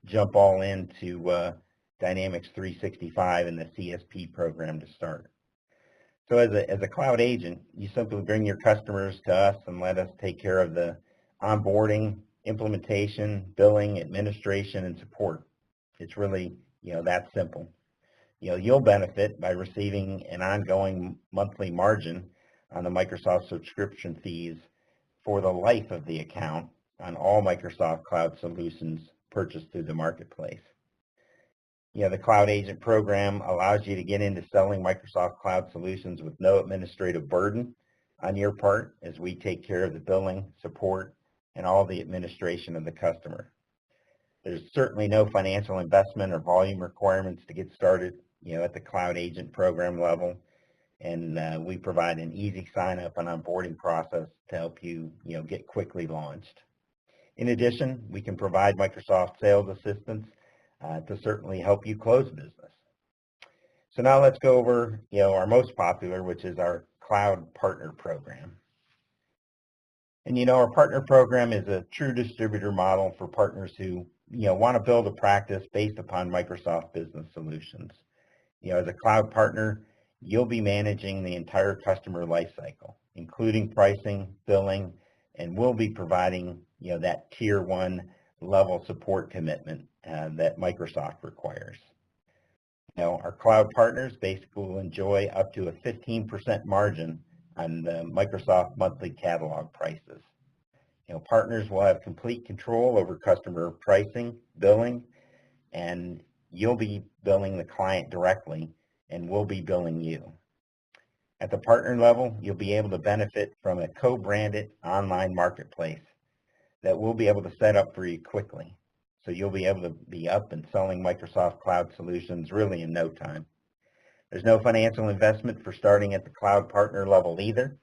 jump all into Dynamics 365 and the CSP program to start. So as a cloud agent, you simply bring your customers to us and let us take care of the onboarding, implementation, billing, administration, and support. It's really, that simple. You'll benefit by receiving an ongoing monthly margin on the Microsoft subscription fees for the life of the account on all Microsoft Cloud solutions purchased through the marketplace. The Cloud Agent program allows you to get into selling Microsoft Cloud solutions with no administrative burden on your part, as we take care of the billing, support, and all the administration of the customer. There's certainly no financial investment or volume requirements to get started, at the Cloud Agent program level. and we provide an easy sign-up and onboarding process to help you, get quickly launched. In addition, we can provide Microsoft sales assistance to certainly help you close business. So now let's go over, our most popular, which is our Cloud Partner Program. And our partner program is a true distributor model for partners who, want to build a practice based upon Microsoft Business Solutions. As a cloud partner, you'll be managing the entire customer lifecycle, including pricing, billing, and we'll be providing, that tier 1 level support commitment that Microsoft requires. Our cloud partners basically will enjoy up to a 15% margin on the Microsoft monthly catalog prices. Partners will have complete control over customer pricing, billing, and you'll be billing the client directly, and we'll be billing you. At the partner level, you'll be able to benefit from a co-branded online marketplace that we'll be able to set up for you quickly. So you'll be able to be up and selling Microsoft Cloud Solutions really in no time. There's no financial investment for starting at the cloud partner level either,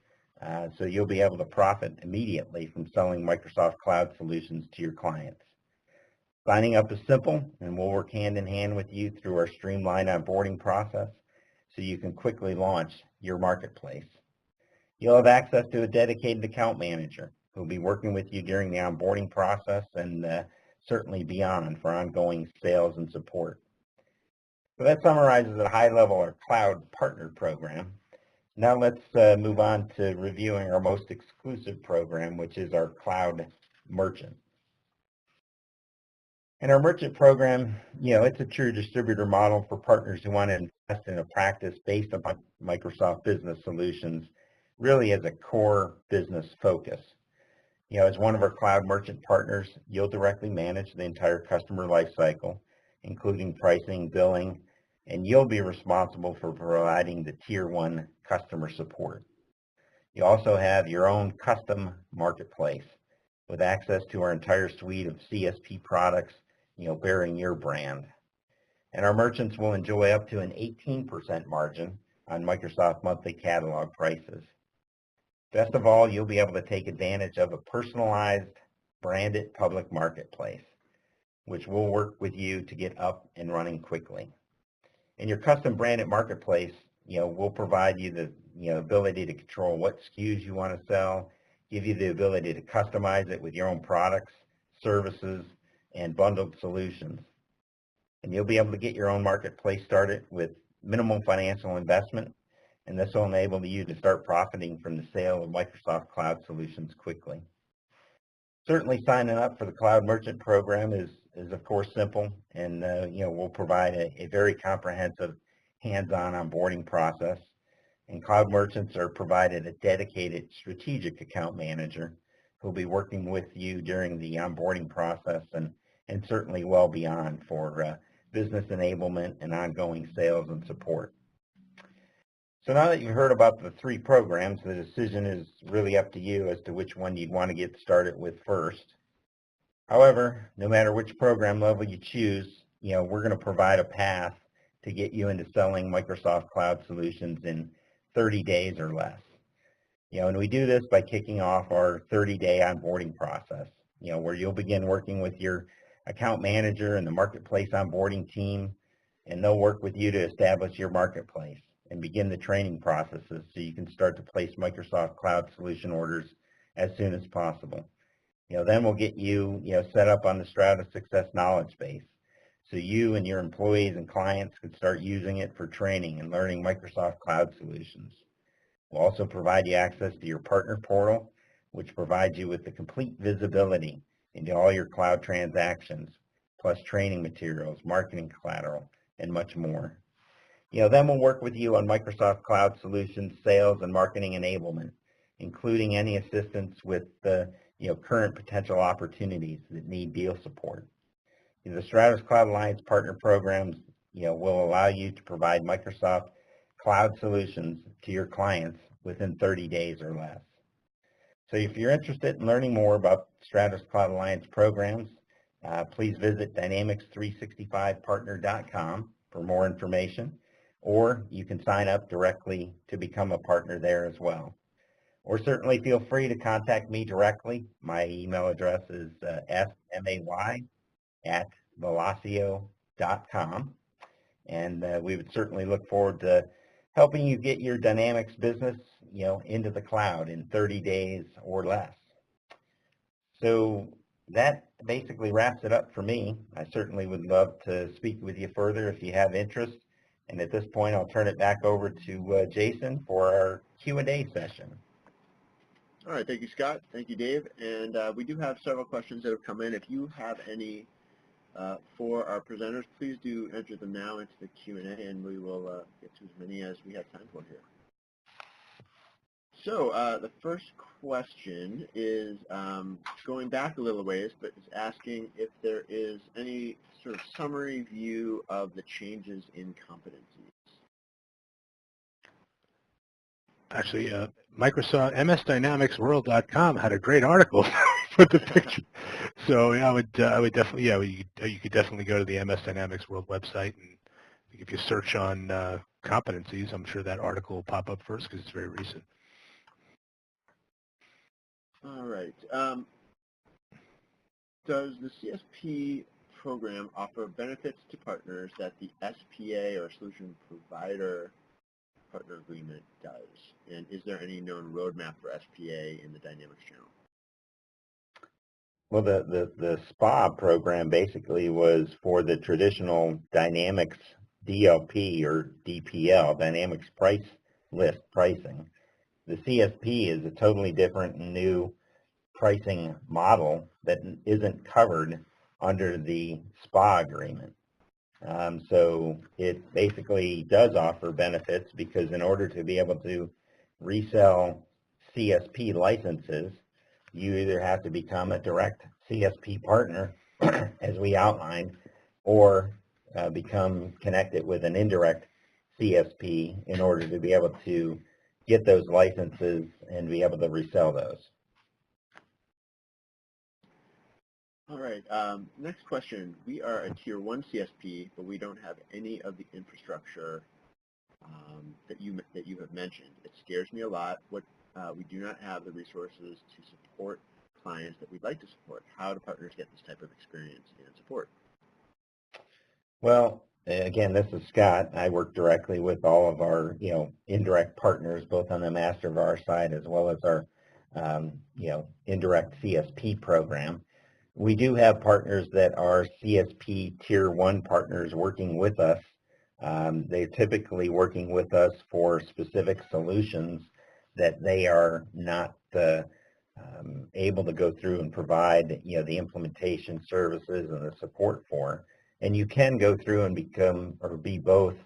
so you'll be able to profit immediately from selling Microsoft Cloud Solutions to your clients. Signing up is simple, and we'll work hand in hand with you through our streamlined onboarding process so you can quickly launch your marketplace. You'll have access to a dedicated account manager who will be working with you during the onboarding process and certainly beyond for ongoing sales and support. So that summarizes at a high level our Cloud Partner Program. Now let's move on to reviewing our most exclusive program, which is our Cloud Merchant. And our Merchant program, it's a true distributor model for partners who want to invest in a practice based upon Microsoft Business Solutions, really as a core business focus. As one of our Cloud Merchant partners, you'll directly manage the entire customer lifecycle, including pricing, billing, and you'll be responsible for providing the tier 1 customer support. You also have your own custom marketplace with access to our entire suite of CSP products, bearing your brand. And our merchants will enjoy up to an 18% margin on Microsoft monthly catalog prices. Best of all, you'll be able to take advantage of a personalized, branded public marketplace, which will work with you to get up and running quickly. In your custom branded marketplace, we'll provide you the ability to control what SKUs you want to sell, give you the ability to customize it with your own products, services, and bundled solutions. And you'll be able to get your own marketplace started with minimal financial investment, and this will enable you to start profiting from the sale of Microsoft Cloud Solutions quickly. Certainly signing up for the Cloud Merchant program is of course simple, and we'll provide a very comprehensive hands-on onboarding process. And Cloud Merchants are provided a dedicated strategic account manager who will be working with you during the onboarding process and certainly well beyond for business enablement and ongoing sales and support. So now that you've heard about the 3 programs, the decision is really up to you as to which one you'd want to get started with first. However, no matter which program level you choose, we're going to provide a path to get you into selling Microsoft Cloud Solutions in 30 days or less. And we do this by kicking off our 30-day onboarding process, where you'll begin working with your account manager and the marketplace onboarding team, and they'll work with you to establish your marketplace and begin the training processes so you can start to place Microsoft Cloud Solution orders as soon as possible. Then we'll get you, set up on the Stratos Success knowledge base so you and your employees and clients can start using it for training and learning Microsoft Cloud Solutions. We'll also provide you access to your partner portal, which provides you with the complete visibility into all your cloud transactions, plus training materials, marketing collateral, and much more. Then we'll work with you on Microsoft Cloud Solutions sales and marketing enablement, including any assistance with the current potential opportunities that need deal support. The Stratos Cloud Alliance Partner Programs will allow you to provide Microsoft Cloud Solutions to your clients within 30 days or less. So if you're interested in learning more about Stratos Cloud Alliance programs, please visit Dynamics365partner.com for more information. or you can sign up directly to become a partner there as well. Or certainly feel free to contact me directly. My email address is smay@velocio.com, and we would certainly look forward to helping you get your Dynamics business, into the cloud in 30 days or less. So that basically wraps it up for me. I certainly would love to speak with you further if you have interest. And at this point, I'll turn it back over to Jason for our Q&A session. All right, thank you, Scott. Thank you, Dave. And we do have several questions that have come in. If you have any for our presenters, please do enter them now into the Q&A, and we will get to as many as we have time for here. So the first question is going back a little ways, but is asking if there is any sort of summary view of the changes in competencies. Actually, Microsoft MSDynamicsWorld.com had a great article for the picture. So yeah, I would definitely, you could definitely go to the MS Dynamics World website, and if you search on competencies, I'm sure that article will pop up first because it's very recent. All right. Does the CSP program offer benefits to partners that the SPA or Solution Provider Partner Agreement does? And is there any known roadmap for SPA in the Dynamics channel? Well, the SPA program basically was for the traditional Dynamics DLP or DPL, Dynamics Price List pricing. The CSP is a totally different and new pricing model that isn't covered under the SPA agreement. So it basically does offer benefits because in order to be able to resell CSP licenses, you either have to become a direct CSP partner, as we outlined, or become connected with an indirect CSP in order to be able to get those licenses and be able to resell those. All right, next question. We are a Tier 1 CSP, but we don't have any of the infrastructure that you have mentioned. It scares me a lot. We do not have the resources to support clients that we'd like to support. How do partners get this type of experience and support? Well, again, this is Scott. I work directly with all of our, indirect partners, both on the Master VAR side as well as our, indirect CSP program. We do have partners that are CSP Tier 1 partners working with us. They're typically working with us for specific solutions that they are not able to go through and provide, the implementation services and the support for. And you can go through and become or be both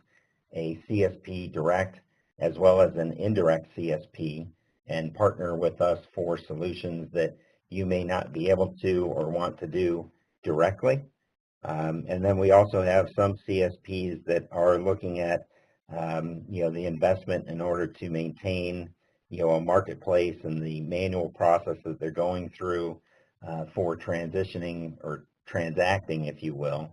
a CSP direct as well as an indirect CSP and partner with us for solutions that you may not be able to or want to do directly. And then we also have some CSPs that are looking at, the investment in order to maintain, a marketplace and the manual processes they're going through for transitioning or transacting, if you will,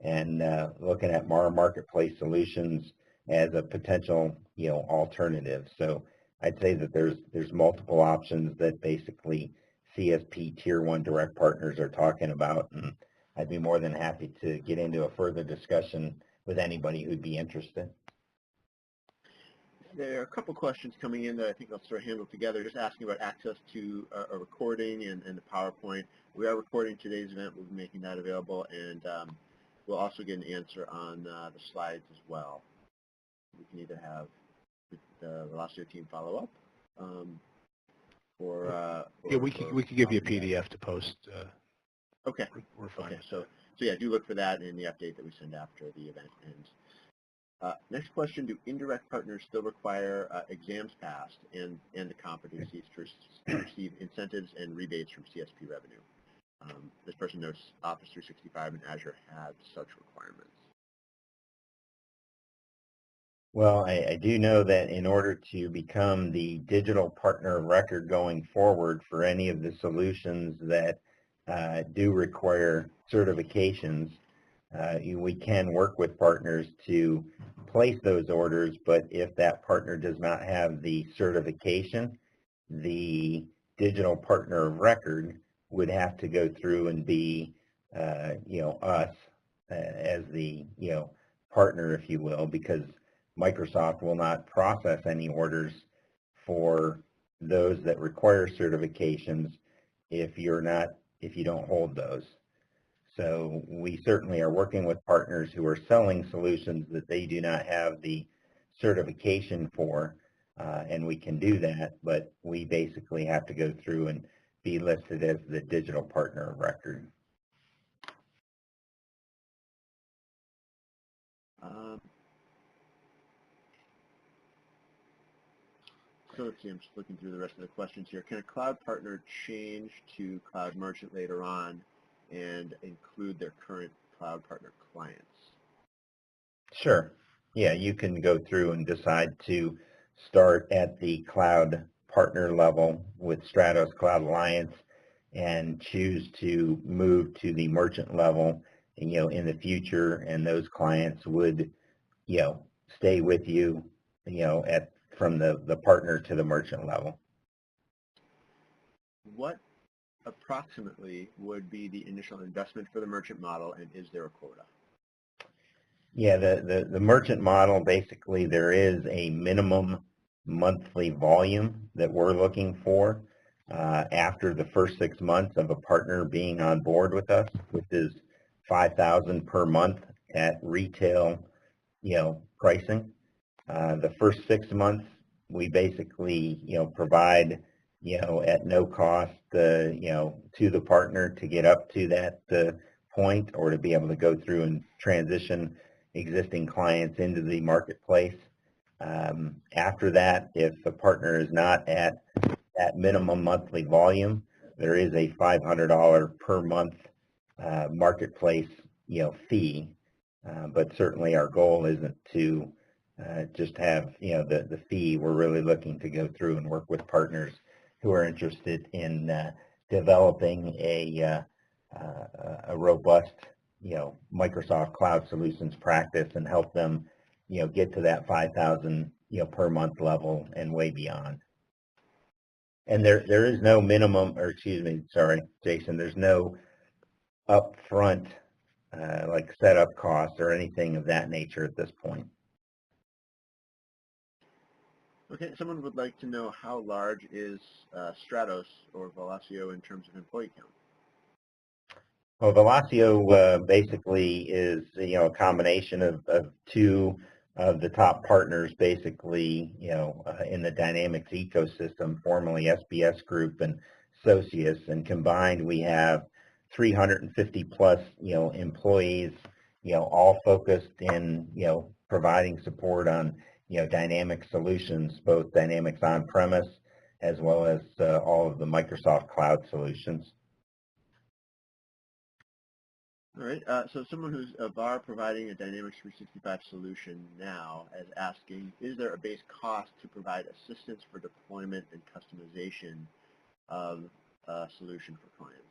and looking at our marketplace solutions as a potential, alternative. So I'd say that there's multiple options that basically CSP Tier 1 direct partners are talking about, and I'd be more than happy to get into a further discussion with anybody who'd be interested. There are a couple questions coming in that I think I'll sort of handle together, just asking about access to a recording and the PowerPoint. We are recording today's event. We'll be making that available, and we'll also get an answer on the slides as well. We can either have the Velocio team follow up, yeah, we could give you a PDF to post. Okay. We're fine. Okay. So yeah, do look for that in the update that we send after the event ends. Next question: do indirect partners still require exams passed and the competencies to receive incentives and rebates from CSP revenue? This person notes Office 365 and Azure had such requirements. Well, I do know that in order to become the digital partner of record going forward for any of the solutions that do require certifications, we can work with partners to place those orders, but if that partner does not have the certification, the digital partner of record would have to go through and be, us as the, partner, if you will, because Microsoft will not process any orders for those that require certifications if you don't hold those. So we certainly are working with partners who are selling solutions that they do not have the certification for, and we can do that, but we basically have to go through and be listed as the digital partner of record. So let's see, I'm just looking through the rest of the questions here. Can a cloud partner change to cloud merchant later on and include their current cloud partner clients? Sure. Yeah, you can go through and decide to start at the cloud partner level with Stratos Cloud Alliance and choose to move to the merchant level, in the future, and those clients would, stay with you, from the partner to the merchant level. What approximately would be the initial investment for the merchant model, and is there a quota? Yeah, the merchant model, basically there is a minimum monthly volume that we're looking for after the first 6 months of a partner being on board with us, which is $5,000 per month at retail, pricing. The first 6 months we basically, provide, at no cost, to the partner to get up to that point, or to be able to go through and transition existing clients into the marketplace. After that, if the partner is not at that minimum monthly volume, there is a $500 per month marketplace, fee. But certainly our goal isn't to just have, the fee. We're really looking to go through and work with partners who are interested in developing a robust, Microsoft Cloud Solutions practice and help them, get to that 5,000, per month level and way beyond. And there is no minimum, or excuse me, sorry, Jason, there's no upfront like setup costs or anything of that nature at this point. Okay, someone would like to know, how large is Stratos or Velocio in terms of employee count? Well, Velocio basically is, a combination of two of the top partners, basically, in the Dynamics ecosystem, formerly SBS Group and Socius, and combined we have 350 plus, employees, all focused in, providing support on, Dynamics solutions, both Dynamics on-premise as well as all of the Microsoft Cloud solutions. All right, so someone who's a VAR providing a Dynamics 365 solution now is asking, is there a base cost to provide assistance for deployment and customization of a solution for clients?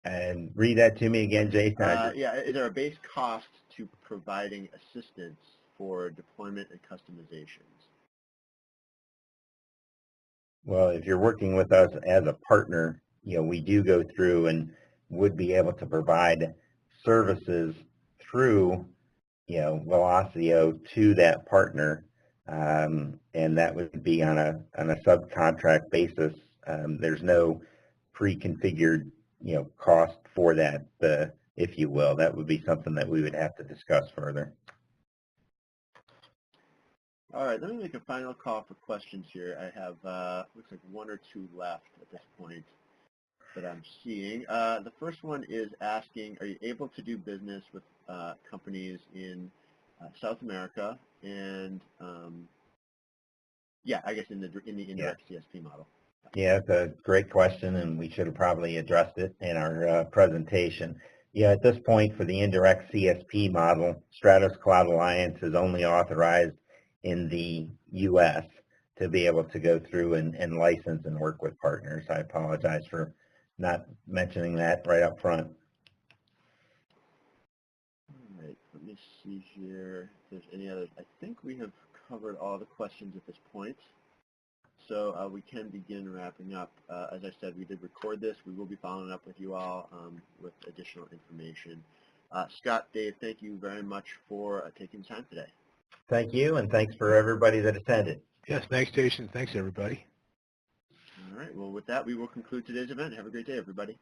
And read that to me again, Jason. Yeah, is there a base cost to providing assistance for deployment and customizations? Well, if you're working with us as a partner, we do go through and would be able to provide services through, Velocio to that partner, and that would be on a subcontract basis. There's no pre-configured, cost for that, if you will. That would be something that we would have to discuss further. All right, let me make a final call for questions here. I have, looks like one or two left at this point that I'm seeing. The first one is asking, are you able to do business with companies in South America and, yeah, I guess in the indirect CSP model? Yeah, it's a great question, and we should have probably addressed it in our presentation. Yeah, at this point for the indirect CSP model, Stratos Cloud Alliance is only authorized in the U.S. to be able to go through and license and work with partners. I apologize for not mentioning that right up front. me see here if there's any others. I think we have covered all the questions at this point. So we can begin wrapping up. As I said, we did record this. We will be following up with you all with additional information. Scott, Dave, thank you very much for taking time today. Thank you, and thanks for everybody that attended. Yes, thanks, Jason. Thanks, everybody. All right. Well, with that, we will conclude today's event. Have a great day, everybody.